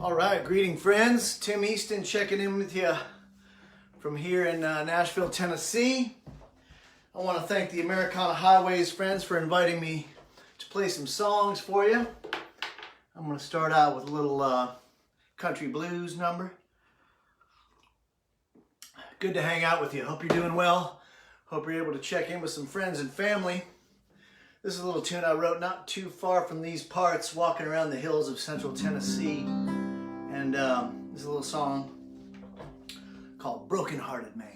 All right, greeting friends. Tim Easton checking in with you from here in Nashville, Tennessee. I want to thank the Americana Highways friends for inviting me to play some songs for you. I'm going to start out with a little country blues number. Good to hang out with you. Hope you're doing well. Hope you're able to check in with some friends and family. This is a little tune I wrote not too far from these parts, walking around the hills of central Tennessee. And this is a little song called Brokenhearted Man.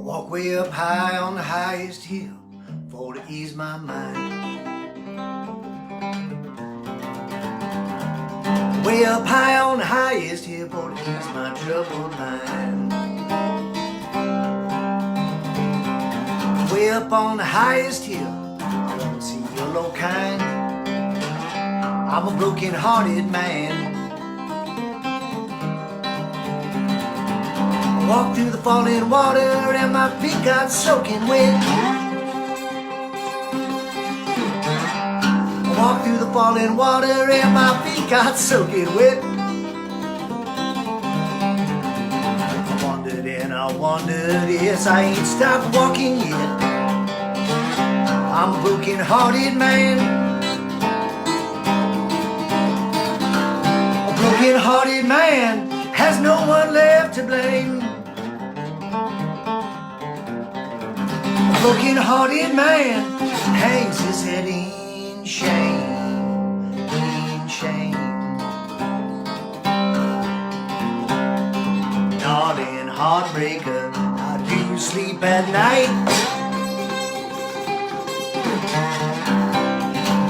Walk way up high on the highest hill for to ease my mind. Way up high on the highest hill for to ease my troubled mind. Way up on the highest hill, I want to see your low kind. I'm a broken-hearted man. Walked through the falling water and my feet got soaking wet. Walked through the falling water and my feet got soaking wet. I wondered and I wondered, yes, I ain't stopped walking yet. I'm a broken-hearted man. A broken-hearted man has no one left to blame. A broken-hearted man hangs his head in shame, in shame. Darling heartbreaker, how do you sleep at night?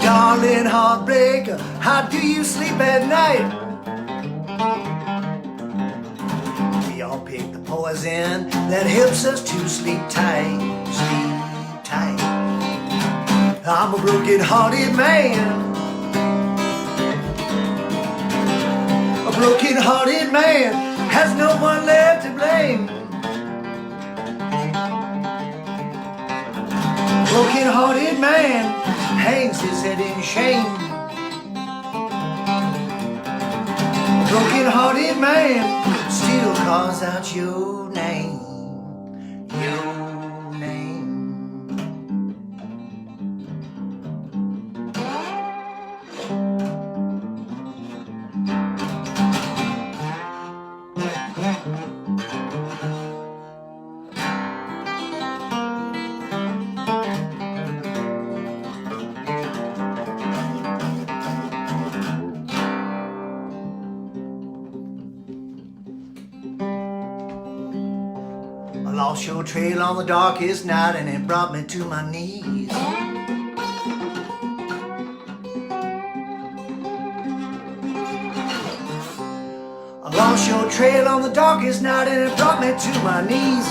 Darling heartbreaker, how do you sleep at night? We all pick the poison that helps us to sleep tight, sleep tight. I'm a broken-hearted man. A broken-hearted man has no one left to blame. A broken-hearted man hangs his head in shame. A broken-hearted man still calls out your name, your name. I lost your trail on the darkest night and it brought me to my knees. I lost your trail on the darkest night and it brought me to my knees.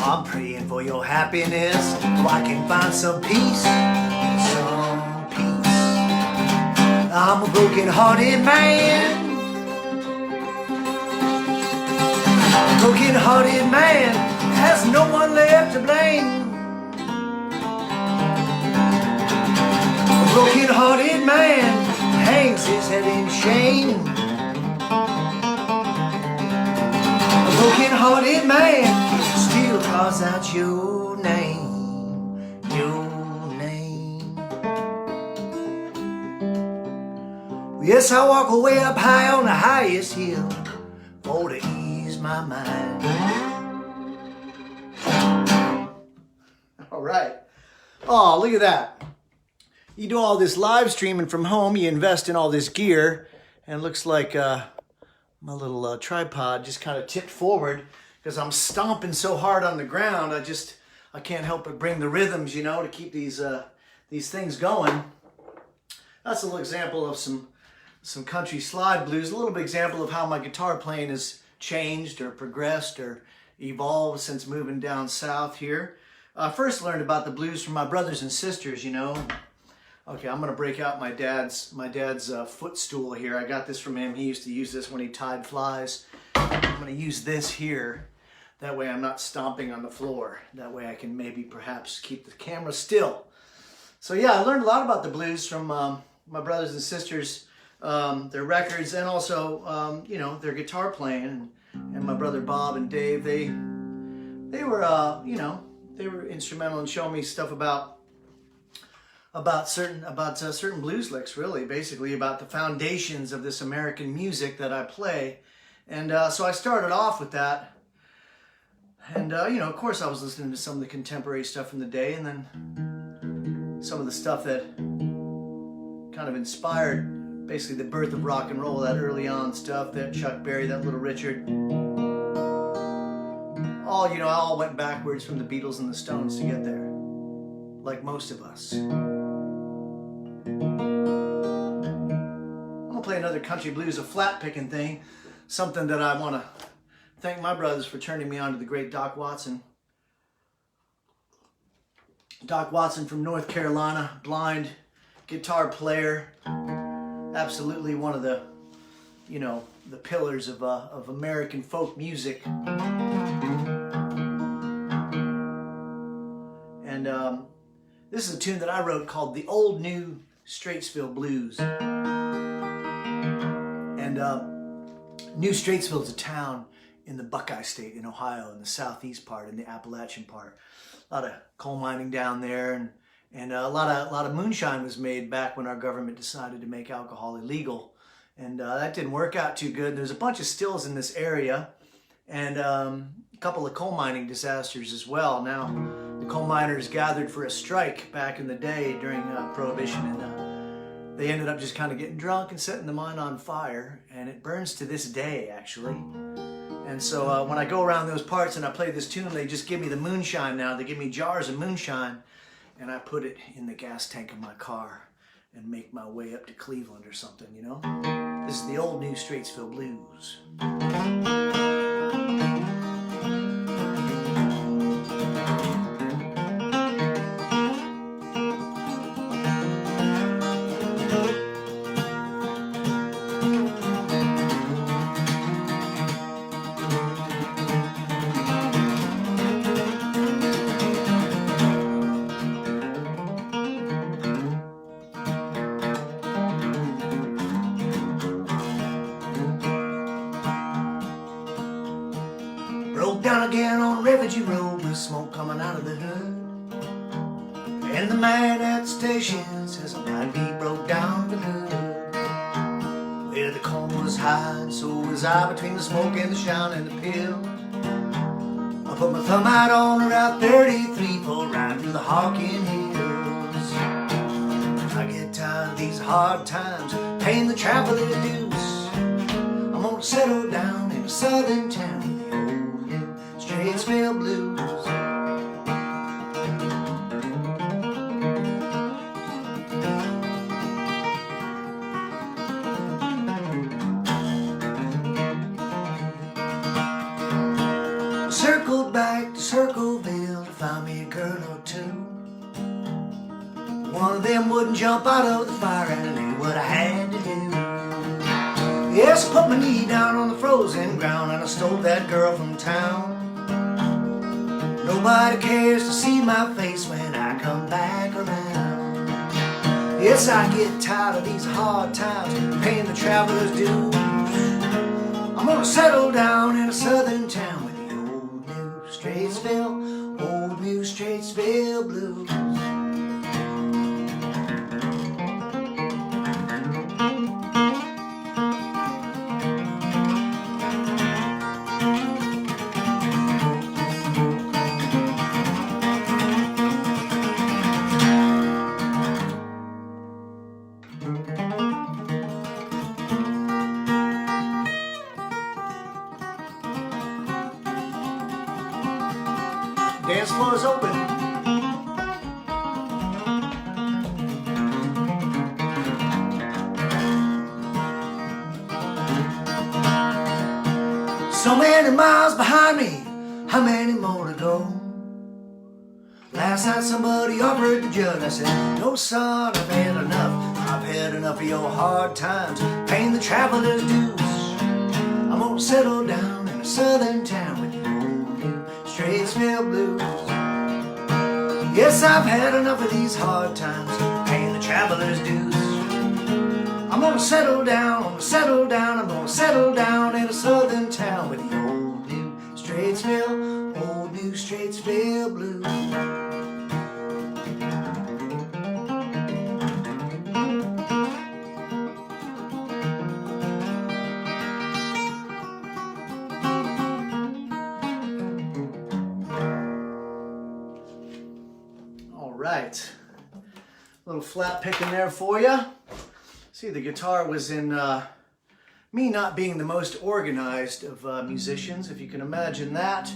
I'm praying for your happiness so I can find some peace, some peace. I'm a broken-hearted man. A broken-hearted man has no one left to blame. A broken-hearted man hangs his head in shame. A broken-hearted man still calls out your name, your name. Yes, I walk way up high on the highest hill for to ease my mind. All right. Oh, look at that. You do all this live streaming from home, you invest in all this gear, and it looks like my little tripod just kind of tipped forward because I'm stomping so hard on the ground. I can't help but bring the rhythms, you know, to keep these things going. That's a little example of some country slide blues. A little bit example of how my guitar playing has changed or progressed or evolved since moving down south here. I first learned about the blues from my brothers and sisters, you know. Okay, I'm gonna break out my dad's footstool here. I got this from him. He used to use this when he tied flies. I'm gonna use this here. That way I'm not stomping on the floor. That way I can maybe perhaps keep the camera still. So yeah, I learned a lot about the blues from my brothers and sisters, their records, and also you know, their guitar playing. And my brother Bob and Dave, they were you know, they were instrumental in showing me stuff about certain blues licks, really, basically about the foundations of this American music that I play. And so I started off with that. And you know, of course I was listening to some of the contemporary stuff from the day, and then some of the stuff that kind of inspired basically the birth of rock and roll, that early on stuff, that Chuck Berry, that Little Richard. All, you know, I all went backwards from the Beatles and the Stones to get there, like most of us. I'm gonna play another country blues, a flat picking thing, something that I want to thank my brothers for turning me on to the great Doc Watson. Doc Watson from North Carolina, blind guitar player, absolutely one of the, you know, the pillars of American folk music. And this is a tune that I wrote called The Old New Straitsville Blues. And New Straitsville is a town in the Buckeye State in Ohio, in the southeast part, in the Appalachian part. A lot of coal mining down there, and a lot of moonshine was made back when our government decided to make alcohol illegal. And that didn't work out too good. There's a bunch of stills in this area, and a couple of coal mining disasters as well. Now, the coal miners gathered for a strike back in the day during Prohibition, and they ended up just kind of getting drunk and setting the mine on fire, and it burns to this day, actually. And so when I go around those parts and I play this tune, they just give me the moonshine now. They give me jars of moonshine, and I put it in the gas tank of my car and make my way up to Cleveland or something, you know? This is the Old New Straitsville Blues. Broke down again on Refugee Road with smoke coming out of the hood. And the man at the station says I might be broke down for good. Well, the corn was high and so was I, between the smoke and the shine and the pill. I put my thumb out on Route 33, pulled right through the Hawking Hills. I get tired of these hard times, paying the traveler's dues. I'm gonna settle down in a southern town, Straitsville Blues. Circled back to Circleville to find me a girl or two. One of them wouldn't jump out of the fire, and I knew what I had to do. Yes, I put my knee down on the frozen ground, and I stole that girl from town. Nobody cares to see my face when I come back around. Yes, I get tired of these hard times, paying the traveler's dues. I'm gonna settle down in a southern town with the Old New Straitsville, Old New Straitsville Blues. Dance floor is open. So many miles behind me, how many more to go? Last night somebody offered to judge. I said, no son, I've had enough. I've had enough of your hard times, paying the traveler's dues. I'm gonna settle down in a southern town with you old new Straitsville blues. Yes, I've had enough of these hard times, paying the traveler's dues. I'm gonna settle down, I'm gonna settle down, I'm gonna settle down in a southern town with the old new Straitsville blues. All right, a little flat picking there for you. See, the guitar was in me not being the most organized of musicians, if you can imagine that.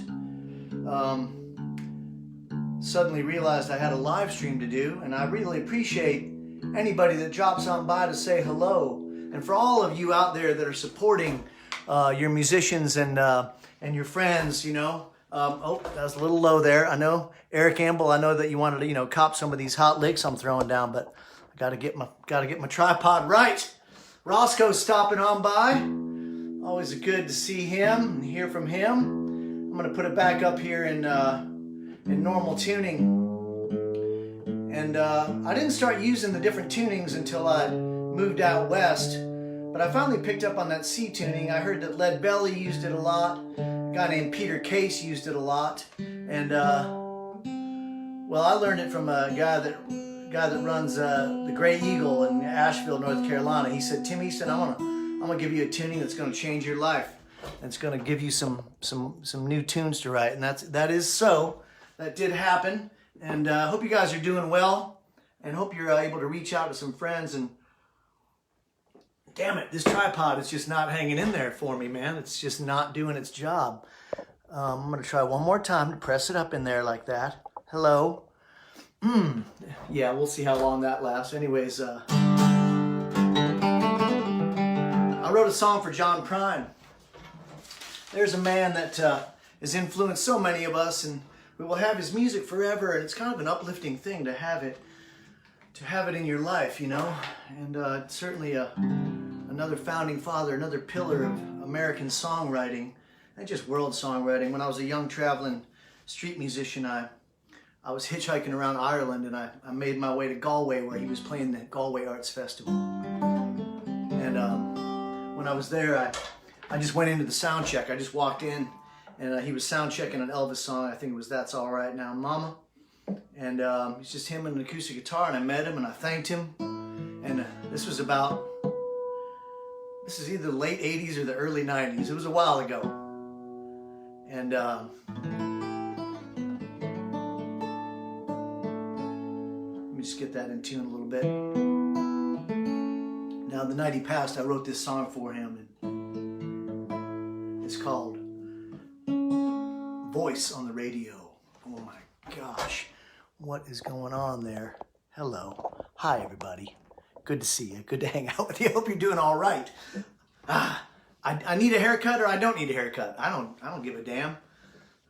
Suddenly realized I had a live stream to do, and I really appreciate anybody that drops on by to say hello. And for all of you out there that are supporting your musicians and your friends, you know. Oh, that was a little low there. I know, Eric Amble, I know that you wanted to, you know, cop some of these hot licks I'm throwing down, but I gotta get my tripod right. Roscoe's stopping on by. Always good to see him and hear from him. I'm gonna put it back up here in normal tuning. And I didn't start using the different tunings until I moved out west, but I finally picked up on that C tuning. I heard that Lead Belly used it a lot. A guy named Peter Case used it a lot, and well, I learned it from a guy that runs the Gray Eagle in Asheville, North Carolina. He said, Tim Easton, I'm gonna give you a tuning that's gonna change your life. It's gonna give you some new tunes to write, and that is so. That did happen, and hope you guys are doing well, and hope you're able to reach out to some friends. And damn it, this tripod is just not hanging in there for me, man. It's just not doing its job. I'm gonna try one more time to press it up in there like that. Hello. Yeah, we'll see how long that lasts. Anyways, I wrote a song for John Prine. There's a man that has influenced so many of us, and we will have his music forever, and it's kind of an uplifting thing to have it in your life, you know. And it's certainly another founding father, another pillar of American songwriting, and just world songwriting. When I was a young traveling street musician, I was hitchhiking around Ireland, and I made my way to Galway, where he was playing the Galway Arts Festival. And when I was there, I just went into the sound check. I just walked in, and he was sound checking an Elvis song. I think it was That's All Right Now, Mama. And it's just him and an acoustic guitar, and I met him, and I thanked him. And this is either the late 80s or the early 90s. It was a while ago. And let me just get that in tune a little bit. Now, the night he passed, I wrote this song for him, and it's called Voice on the Radio. Oh my gosh, what is going on there? Hello. Hi, everybody. Good to see you. Good to hang out with you. Hope you're doing all right. I need a haircut, or I don't need a haircut. I don't give a damn.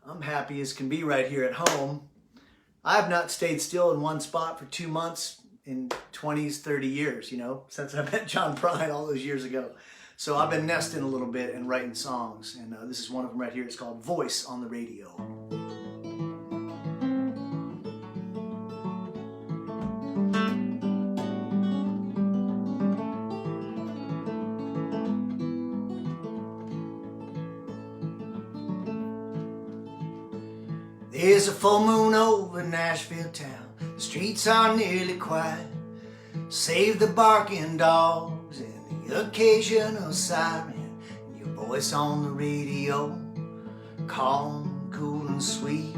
I'm happy as can be right here at home. I have not stayed still in one spot for 2 months in 20s, 30 years, you know, since I met John Prine all those years ago. So I've been nesting a little bit and writing songs, and this is one of them right here. It's called Voice on the Radio. There's a full moon over Nashville town. The streets are nearly quiet. Save the barking dogs and the occasional siren. And your voice on the radio, calm, cool and sweet.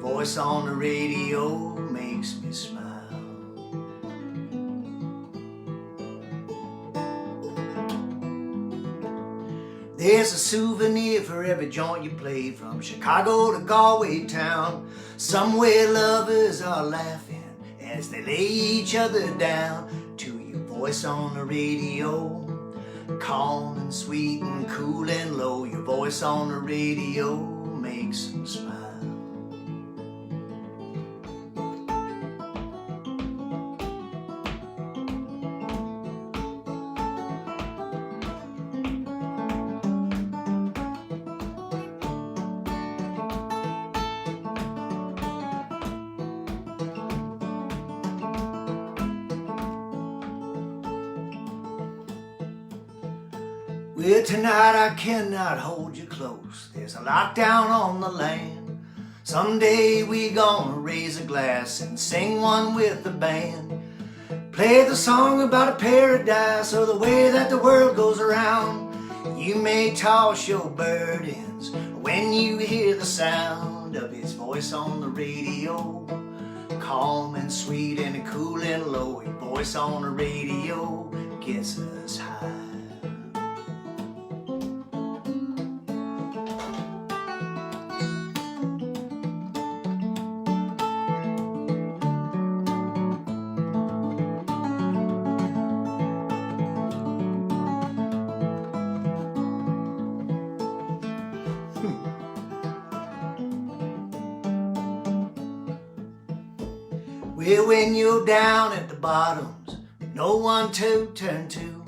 Voice on the radio makes me smile. There's a souvenir for every joint you play, from Chicago to Galway town. Somewhere lovers are laughing as they lay each other down to your voice on the radio. Calm and sweet and cool and low, your voice on the radio makes them smile. Well, tonight I cannot hold you close. There's a lockdown on the land. Someday we gonna raise a glass and sing one with the band. Play the song about a paradise or the way that the world goes around. You may toss your burdens when you hear the sound of his voice on the radio. Calm and sweet and cool and low, his voice on the radio gets us high. Well, when you're down at the bottoms, no one to turn to,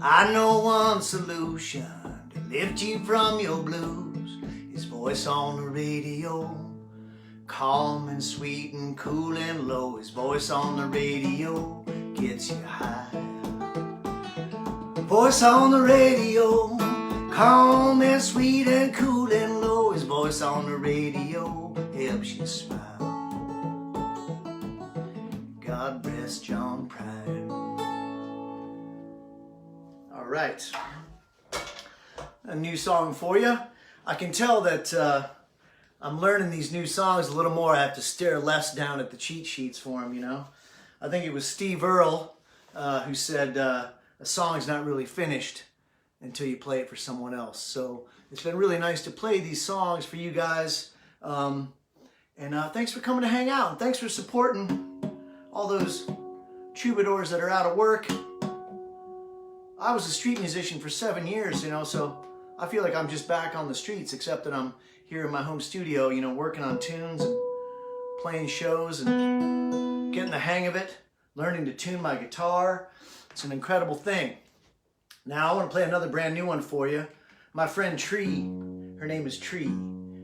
I know one solution to lift you from your blues. His voice on the radio, calm and sweet and cool and low. His voice on the radio gets you high. Voice on the radio, calm and sweet and cool and low. His voice on the radio helps you smile. God rest John Pride. All right, a new song for you. I can tell that I'm learning these new songs a little more. I have to stare less down at the cheat sheets for them, you know. I think it was Steve Earle who said a song's not really finished until you play it for someone else. So it's been really nice to play these songs for you guys. And thanks for coming to hang out. And thanks for supporting all those troubadours that are out of work. I was a street musician for 7 years, you know, so I feel like I'm just back on the streets, except that I'm here in my home studio, you know, working on tunes and playing shows and getting the hang of it, learning to tune my guitar. It's an incredible thing. Now I want to play another brand new one for you. My friend Tree, her name is Tree.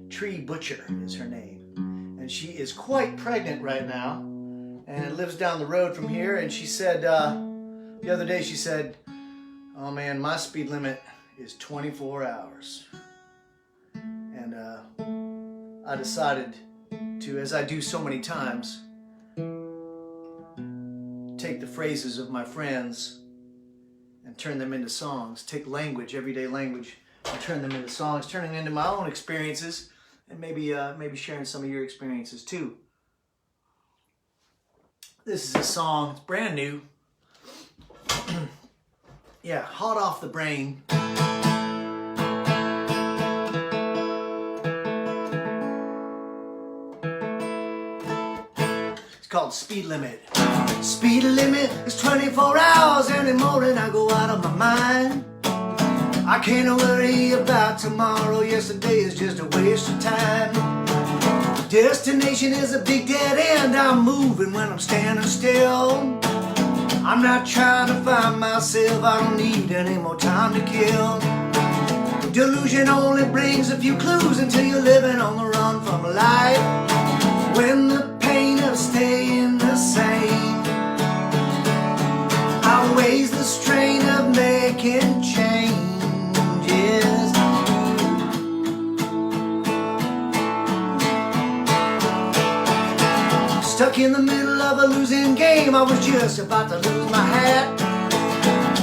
Tree Butcher is her name. And she is quite pregnant right now and lives down the road from here. And she said, the other day she said, oh man, my speed limit is 24 hours. And I decided to, as I do so many times, take the phrases of my friends and turn them into songs. Take language, everyday language, and turn them into songs, turning them into my own experiences, and maybe sharing some of your experiences too. This is a song, it's brand new. Yeah, hot off the brain. It's called Speed Limit. Speed limit is 24 hours. Any morning I go out of my mind. I can't worry about tomorrow. Yesterday is just a waste of time. Destination is a big dead end. I'm moving when I'm standing still. I'm not trying to find myself. I don't need any more time to kill. Delusion only brings a few clues until you're living on the run from life. When the pain of staying the same outweighs the strain of making changes. Stuck in the middle of a losing game. I was just about to lose my hat.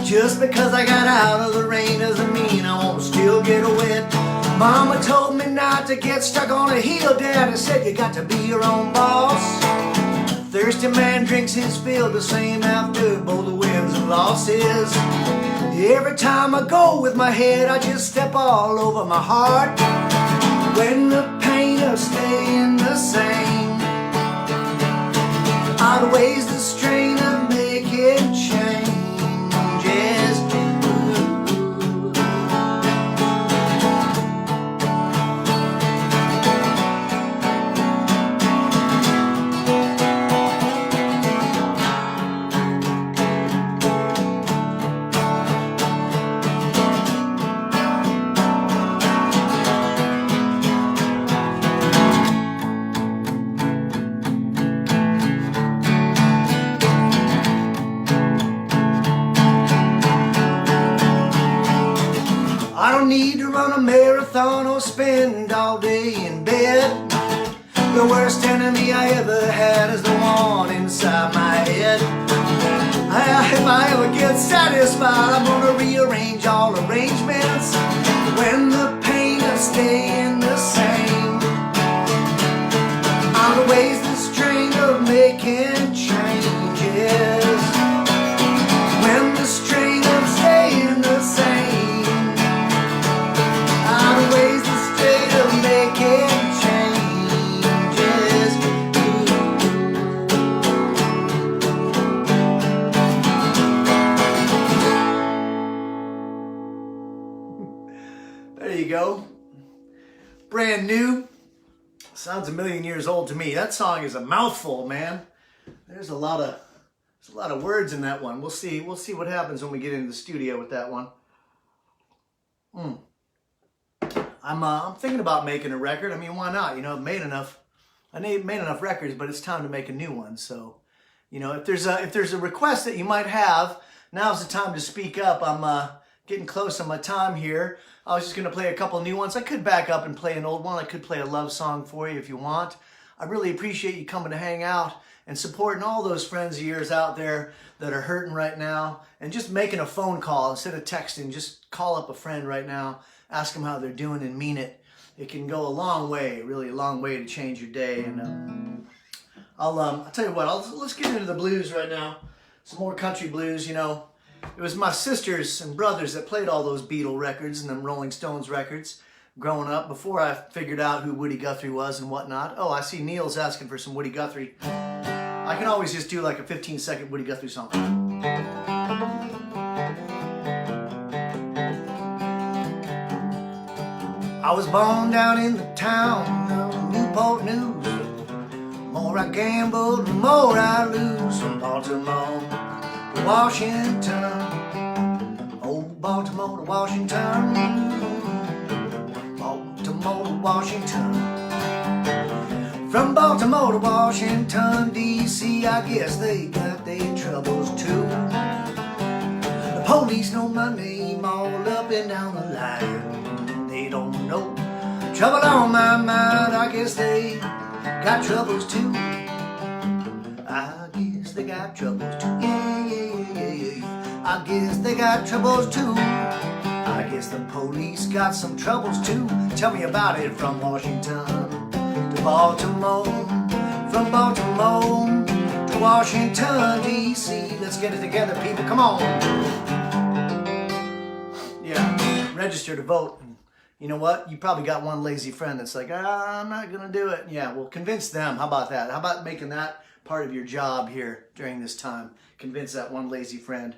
Just because I got out of the rain doesn't mean I won't still get wet. Mama told me not to get stuck on a hill. Daddy said you got to be your own boss. Thirsty man drinks his fill the same after both the wins and losses. Every time I go with my head, I just step all over my heart. When the pain of staying the same outweighs the strain of making changes. I don't need to run a marathon or spend all day in bed. The worst enemy I ever had is the one inside my head. If I ever get satisfied, I'm gonna rearrange all arrangements. When the pain of staying the same outweighs the strain of making changes. When the strain of staying the same outweighs the strain of making changes. There you go. Brand new. Sounds a million years old to me. That song is a mouthful, man. There's a lot of words in that one. We'll see what happens when we get into the studio with that one. I'm thinking about making a record. I mean, why not? You know, I've made enough records, but it's time to make a new one. So, you know, if there's a request that you might have, now's the time to speak up. I'm getting close on my time here. I was just going to play a couple new ones. I could back up and play an old one. I could play a love song for you if you want. I really appreciate you coming to hang out and supporting all those friends of yours out there that are hurting right now, and just making a phone call instead of texting. Just call up a friend right now, ask them how they're doing, and mean it. It can go a long way, really a long way to change your day. And I'll tell you what, let's get into the blues right now. Some more country blues. You know, it was my sisters and brothers that played all those Beatle records and them Rolling Stones records growing up, before I figured out who Woody Guthrie was and whatnot. Oh, I see Neil's asking for some Woody Guthrie. I can always just do like a 15-second Woody Guthrie song. I was born down in the town of Newport News. The more I gambled, the more I lose. From Baltimore to Washington, old Baltimore to Washington, Baltimore to Washington. From Baltimore to Washington, D.C., I guess they got their troubles too. The police know my name all up and down the line. They don't know trouble on my mind. I guess they got troubles too. I guess they got troubles too. Yeah, yeah, yeah, yeah. I guess they got troubles too. I guess the police got some troubles too. Tell me about it. From Washington to Baltimore, from Baltimore to Washington, D.C. Let's get it together, people. Come on. Yeah, register to vote. And you know what? You probably got one lazy friend that's like, I'm not going to do it. Yeah, well, convince them. How about that? How about making that part of your job here during this time? Convince that one lazy friend.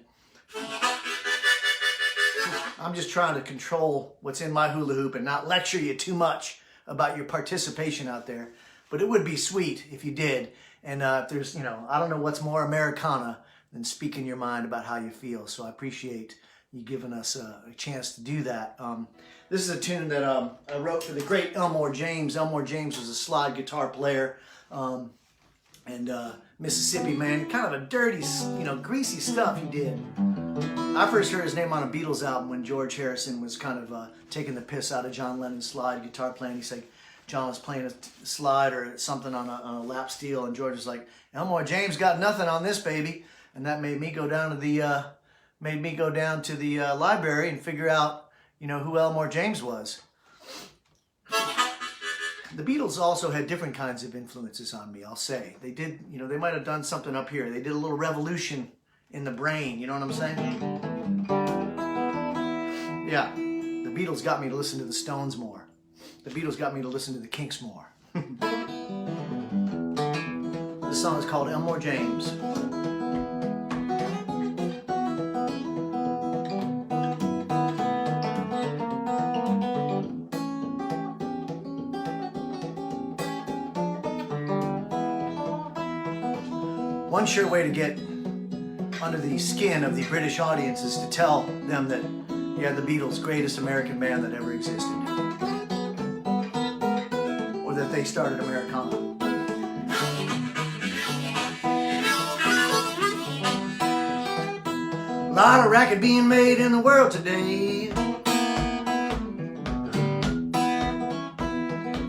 I'm just trying to control what's in my hula hoop and not lecture you too much about your participation out there. But it would be sweet if you did. And if there's, you know, I don't know what's more Americana than speaking your mind about how you feel. So I appreciate you giving us a chance to do that. This is a tune that I wrote for the great Elmore James. Elmore James was a slide guitar player. And Mississippi man, kind of a dirty, you know, greasy stuff he did. I first heard his name on a Beatles album when George Harrison was kind of taking the piss out of John Lennon's slide guitar playing. He said John was playing a slide or something on a lap steel, and George was like, Elmore James got nothing on this baby. And that made me go down to the library and figure out, you know, who Elmore James was. The Beatles also had different kinds of influences on me, I'll say. They did, you know, they might have done something up here. They did a little revolution in the brain, you know what I'm saying? Yeah, the Beatles got me to listen to the Stones more. The Beatles got me to listen to the Kinks more. This song is called Elmore James. One sure way to get under the skin of the British audience is to tell them that, yeah, the Beatles, greatest American band that ever existed. Or that they started Americana. A lot of racket being made in the world today.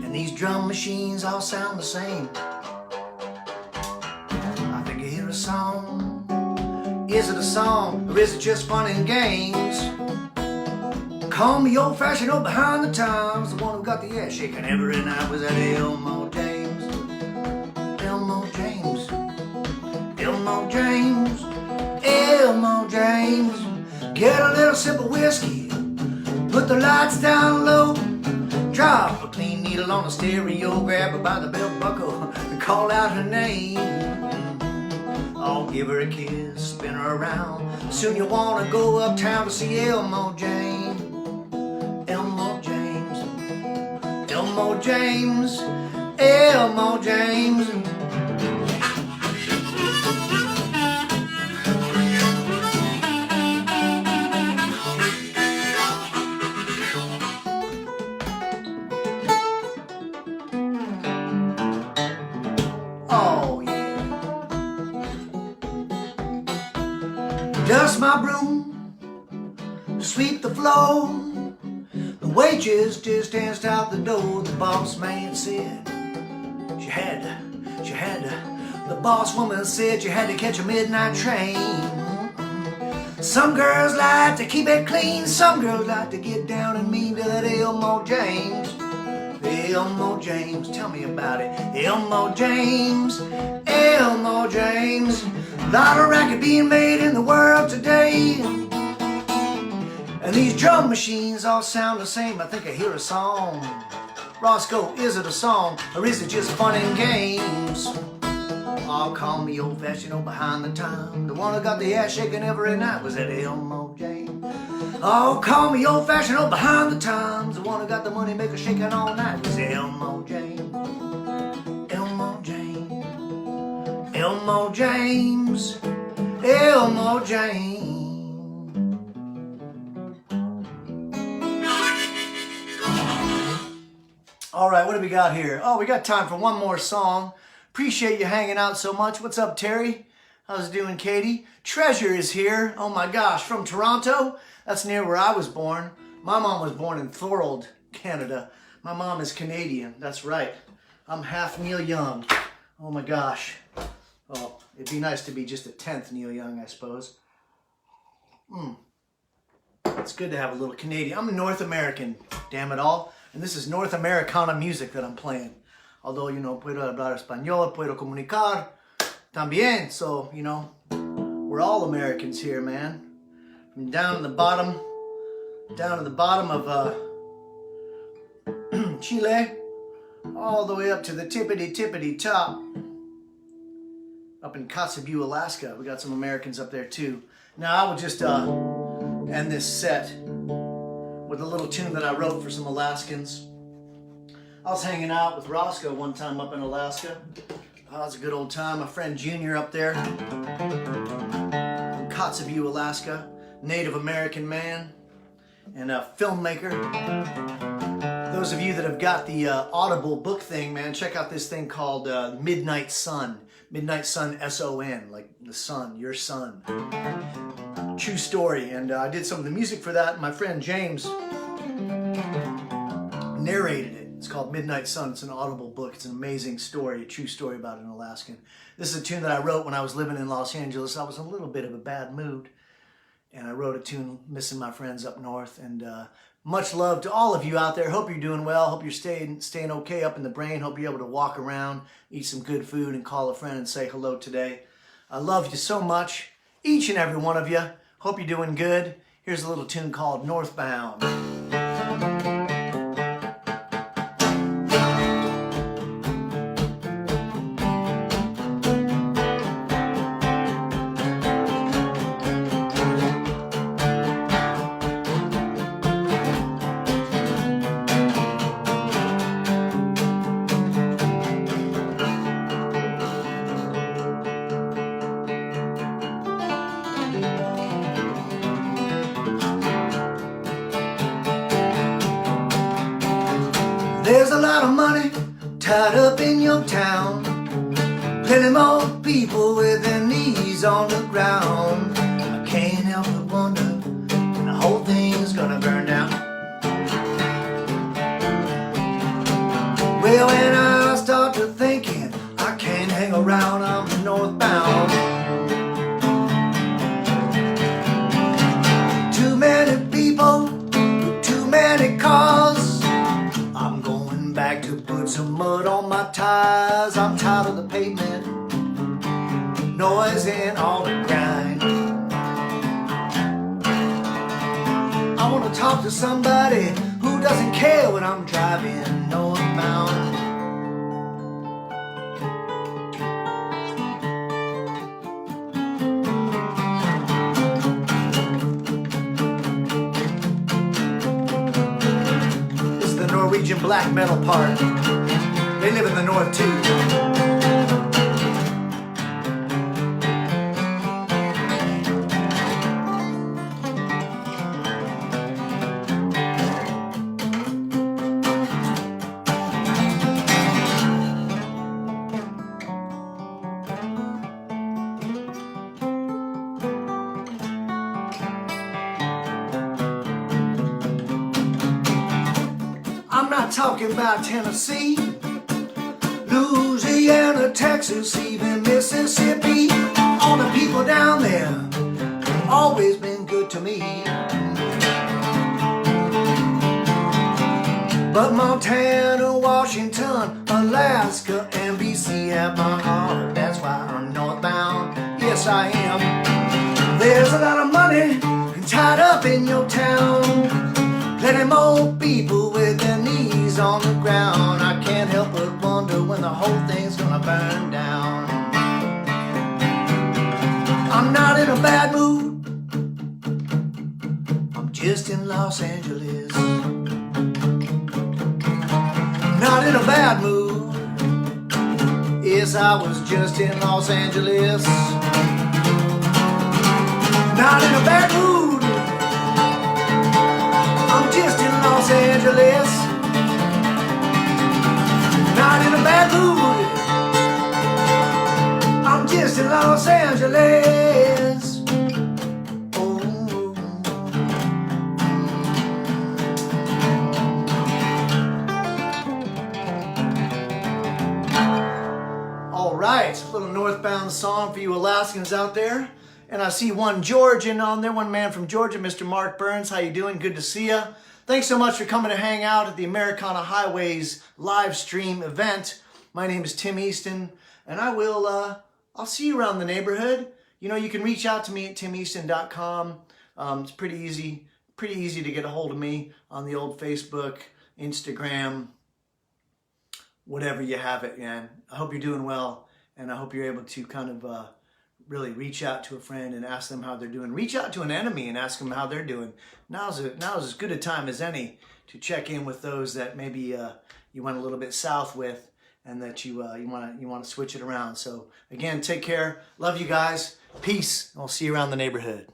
And these drum machines all sound the same. A song? Is it a song, or is it just fun and games? Call me old-fashioned, old behind the times. The one who got the ass shaking every night was that Elmore James. Elmore James. Elmore James. Elmore James. Get a little sip of whiskey, put the lights down low, drop a clean needle on the stereo, grab her by the belt buckle and call out her name. I'll give her a kiss, spin her around. Soon you'll want to go uptown to see Elmore James. Elmore James. Elmore James. Elmore James. Oh, yeah. Dust my broom, sweep the floor. The waitress just danced out the door. The boss man said she had to. The boss woman said you had to catch a midnight train. Some girls like to keep it clean. Some girls like to get down and mean to that Elmore James. Elmore James, tell me about it. Elmore James. Elmore James. Lot of racket being made in the world today. And these drum machines all sound the same. I think I hear a song. Roscoe, is it a song, or is it just fun and games? Oh, call me old-fashioned, old behind the time. The one who got the ass shaking every night was that Elmore James. Oh, call me old-fashioned, old behind the times. The one who got the money maker shaking all night was Elmore James. Elmore James. Elmore James. Elmore James. All right, what do we got here? Oh, we got time for one more song. Appreciate you hanging out so much. What's up, Terry? How's it doing, Katie? Treasure is here. Oh my gosh, from Toronto. That's near where I was born. My mom was born in Thorold, Canada. My mom is Canadian. That's right. I'm half Neil Young. Oh my gosh. Oh, it'd be nice to be just a 10th Neil Young, I suppose. It's good to have a little Canadian. I'm a North American, damn it all. And this is North Americana music that I'm playing. Although, you know, puedo hablar español, puedo comunicar también. So, you know, we're all Americans here, man. From down to the bottom of Chile, all the way up to the tippity top. Up in Kotzebue, Alaska. We got some Americans up there too. Now I will just end this set with a little tune that I wrote for some Alaskans. I was hanging out with Roscoe one time up in Alaska. Oh, it was a good old time. My friend Junior up there from Kotzebue, Alaska. Native American man and a filmmaker. Those of you that have got the Audible book thing, man, check out this thing called Midnight Sun. Midnight Sun, S-O-N, like the sun, your son. True story, and I did some of the music for that. My friend James narrated it. It's called Midnight Sun. It's an Audible book. It's an amazing story, a true story about an Alaskan. This is a tune that I wrote when I was living in Los Angeles. I was in a little bit of a bad mood, and I wrote a tune missing my friends up north, and Much love to all of you out there. Hope you're doing well. Hope you're staying okay up in the brain. Hope you're able to walk around, eat some good food, and call a friend and say hello today. I love you so much, each and every one of you. Hope you're doing good. Here's a little tune called Northbound. There's a lot of money tied up in your town. Plenty more people with their knees on the ground. I can't help but wonder when the whole thing's gonna burn down. Well, when I start to thinking I can't hang around, I'm northbound. Too many people, too many cars. Back to put some mud on my tires. I'm tired of the pavement, noise and all the grind. I want to talk to somebody who doesn't care when I'm driving northbound. Norwegian black metal part. They live in the north too. I'm not talking about Tennessee, Louisiana, Texas, even Mississippi. All the people down there always been good to me. But Montana, Washington, Alaska, and BC have my heart. That's why I'm northbound. Yes, I am. There's a lot of money tied up in your town. Plenty more people with their knees on the ground. I can't help but wonder when the whole thing's gonna burn down. I'm not in a bad mood, I'm just in Los Angeles. Not in a bad mood, yes, I was just in Los Angeles. Not in a bad mood, I'm just in Los Angeles. Not in a bad mood, I'm just in Los Angeles. Oh. All right, a little northbound song for you Alaskans out there. And I see one Georgian on there, one man from Georgia, Mr. Mark Burns. How you doing? Good to see you. Thanks so much for coming to hang out at the Americana Highways live stream event. My name is Tim Easton, and I'll see you around the neighborhood. You know, you can reach out to me at timeaston.com. It's pretty easy to get a hold of me on the old Facebook, Instagram, whatever you have it, man. I hope you're doing well, and I hope you're able to kind of really reach out to a friend and ask them how they're doing. Reach out to an enemy and ask them how they're doing. Now's as good a time as any to check in with those that maybe you went a little bit south with, and that you want to switch it around. So again, take care. Love you guys. Peace. I'll see you around the neighborhood.